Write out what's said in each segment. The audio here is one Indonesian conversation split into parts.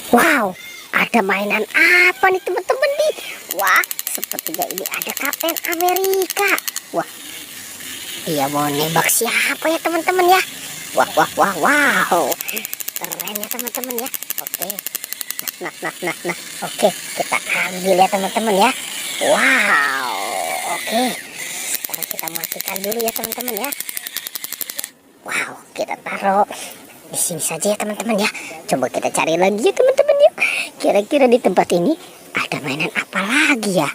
Wow, ada mainan apa nih teman-teman nih? Wah, sepertinya ini ada Kapten Amerika. Wah, dia mau nembak siapa ya teman-teman ya? Wah, wah, wah, wow. Keren ya teman-teman ya. Oke. Nah. Oke, kita ambil ya teman-teman ya. Wow. Oke. Sekarang kita matikan dulu ya teman-teman ya. Wow, kita taruh di sini saja ya teman-teman ya. Coba kita cari lagi ya teman-teman ya. Kira-kira di tempat ini ada mainan apa lagi ya?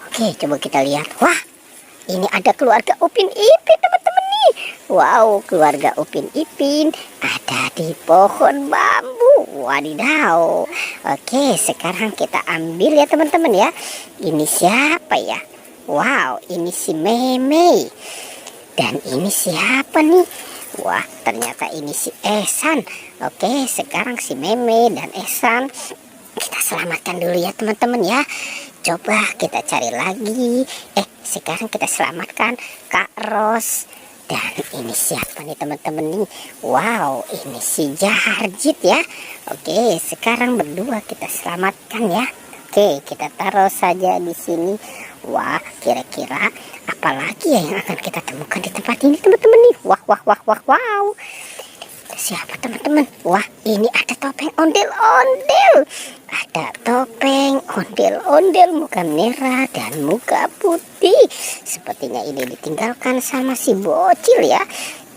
Oke, coba kita lihat. Wah, ini ada keluarga Upin Ipin teman-teman nih. Wow, keluarga Upin Ipin ada di pohon bambu. Wadidaw. Oke, sekarang kita ambil ya teman-teman ya. Ini siapa ya? Wow, ini si Meme. Dan ini siapa nih? Wah, ternyata ini si Ehsan. Oke, sekarang si Meme dan Ehsan kita selamatkan dulu ya teman-teman ya. Coba kita cari lagi. Sekarang kita selamatkan Kak Ros. Dan ini siapa nih teman-teman nih? Wow, ini si Jarjit ya. Oke, sekarang berdua kita selamatkan ya. Oke, kita taruh saja di sini. Wah, kira-kira apa lagi ya yang akan kita temukan di tempat ini teman-teman nih? Wow. Siapa teman-teman? Wah, ini ada topeng ondel-ondel. Ada topeng ondel-ondel muka merah dan muka putih. Sepertinya ini ditinggalkan sama si bocil ya.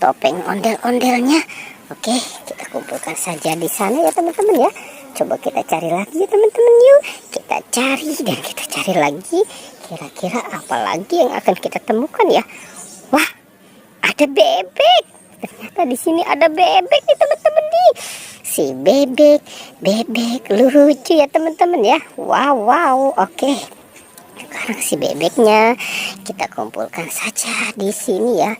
Topeng ondel-ondelnya. Oke, kita kumpulkan saja di sana ya teman-teman ya. Coba kita cari lagi ya teman-teman yuk. Kita cari dan kita cari lagi. Kira-kira apa lagi yang akan kita temukan ya? Wah, ada bebek. Ternyata di sini ada bebek nih teman-teman nih. Si bebek lucu ya teman-teman ya. Wow. Oke. Sekarang si bebeknya kita kumpulkan saja di sini ya.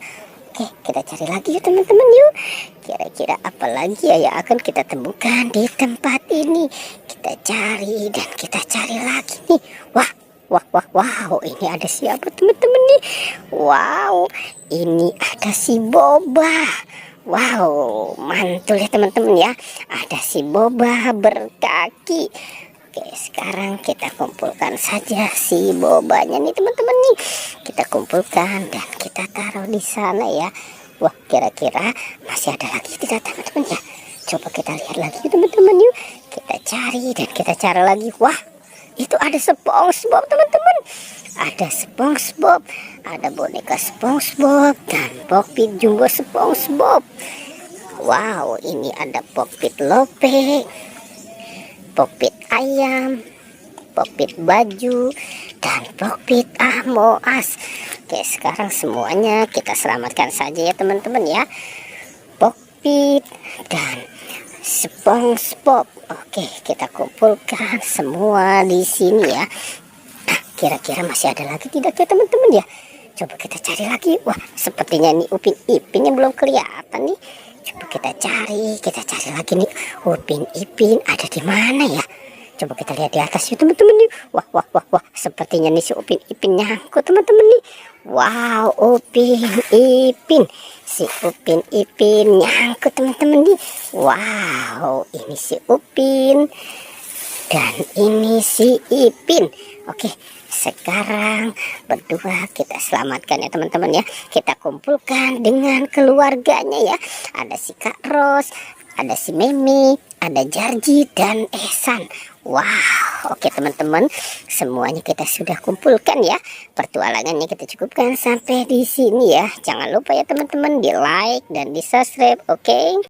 Oke, kita cari lagi ya teman-teman yuk. Kira-kira apa lagi ya yang akan kita temukan di tempat ini? Kita cari dan kita cari lagi nih. Wow, ini ada siapa teman-teman nih? Wow, ini ada si Boba. Wow, mantul ya teman-teman ya. Ada si Boba berkaki. Oke, sekarang kita kumpulkan saja si bobanya nih teman-teman nih. Kita kumpulkan dan kita taruh di sana ya. Wah, kira-kira masih ada lagi tidak teman-teman ya? Coba kita lihat lagi teman-teman yuk. Kita cari dan kita cari lagi. Wah, itu ada SpongeBob teman-teman. Ada SpongeBob, ada boneka SpongeBob dan Pokpit Jumbo SpongeBob. Wow, ini ada Pokpit Lope, Pokpit ayam, Pokpit baju, dan Pokpit Amoas. Oke, sekarang semuanya kita selamatkan saja ya teman-teman ya. Pokpit dan SpongeBob. Oke, kita kumpulkan semua di sini ya. Nah, kira-kira masih ada lagi tidak ya teman-teman ya? Coba kita cari lagi. Wah, sepertinya nih Upin Ipin yang belum kelihatan nih. Coba kita cari lagi nih. Upin Ipin ada di mana ya? Coba kita lihat di atas yuk teman-teman nih. Wah, sepertinya nih si Upin Ipin nyangkut teman-teman nih. Wow, Upin Ipin. Si Upin Ipin nyangkut teman-teman nih. Wow, ini si Upin dan ini si Ipin. Oke, sekarang berdua kita selamatkan ya teman-teman ya. Kita kumpulkan dengan keluarganya ya. Ada si Kak Ros, ada si Meme, ada Jarjit dan Ehsan. Wow, oke teman-teman, semuanya kita sudah kumpulkan ya. Pertualangannya kita cukupkan sampai di sini ya. Jangan lupa ya teman-teman di like dan di subscribe, oke?